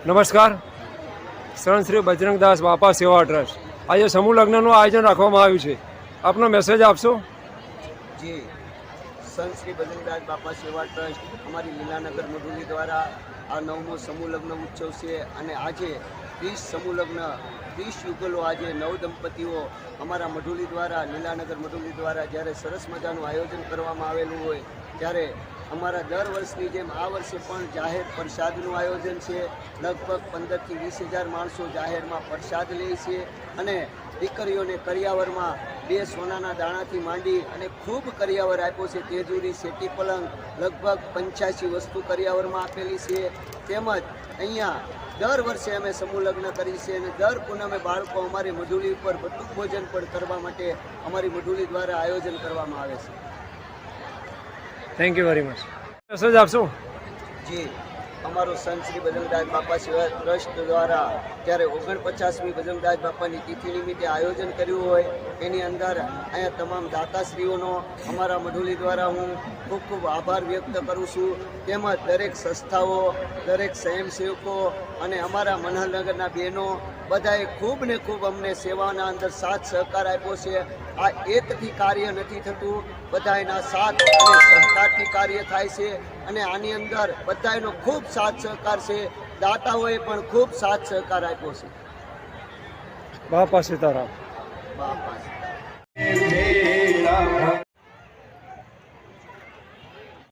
નમસ્કાર. શરણ શ્રી બજરંગદાસ બાપા સેવા ટ્રસ્ટ આજે સમૂહ લગ્નનું આયોજન રાખવામાં આવ્યું છે. આપનો મેસેજ આપશો. જી, સંત શ્રી બજરંગદાસ બાપા સેવા ટ્રસ્ટ અમારી લીલાનગર મઢુલી દ્વારા આ 9મો સમૂહ લગ્ન ઉત્સવ છે અને આજે 30 સમૂહ લગ્ન 30 યુગલો આજે 9 દંપતીઓ અમારા મઢુલી દ્વારા લીલાનગર મઢુલી દ્વારા જ્યારે સરસ મજાનું આયોજન કરવામાં આવેલું હોય ત્યારે અમારા દર વર્ષની જેમ આ વર્ષે પણ જાહેર પ્રસાદનું આયોજન છે. લગભગ 15થી 20,000 માણસો જાહેરમાં પ્રસાદ લે છે અને દીકરીઓને કરિયાવરમાં 2 સોનાના દાણાથી માંડી અને ખૂબ કરિયાવર આપ્યો છે. તેજુરી, સેટી પલંગ લગભગ 85 વસ્તુ કરિયાવરમાં આપેલી છે. તેમજ અહીંયા દર વર્ષે અમે સમૂહ લગ્ન કરી છે અને દર પૂનમે બાળકો અમારી મઢુલી ઉપર બટુક ભોજન પણ કરવા માટે અમારી મઢુલી દ્વારા આયોજન કરવામાં આવે છે. Thank you very much. Message આપશો. જી, અમારો સંત શ્રી બજરંગદાસ બાપા સેવા ટ્રસ્ટ દ્વારા જ્યારે 49મી બજરંગદાસ બાપાની તિથિ નિમિત્તે આયોજન કર્યું હોય એની અંદર અહીંયા તમામ દાતાશ્રીઓનો અમારા મઢુલી દ્વારા હું ખૂબ ખૂબ આભાર વ્યક્ત કરું છું. તેમજ દરેક સંસ્થાઓ, દરેક સ્વયંસેવકો અને અમારા મનહરનગરના બહેનો બધાએ ખૂબ ને ખૂબ અમને સેવાના અંદર સાથ સહકાર આપ્યો છે. આ એકથી કાર્ય નથી થતું, બધાના સાથ અને સહકારથી કાર્ય થાય છે અને આની અંદર બધાનો ખૂબ સાથ સહકાર છે. દાતાઓએ પણ ખૂબ સાથ સહકાર આપ્યો છે. બાપા સીતારામ. બાપા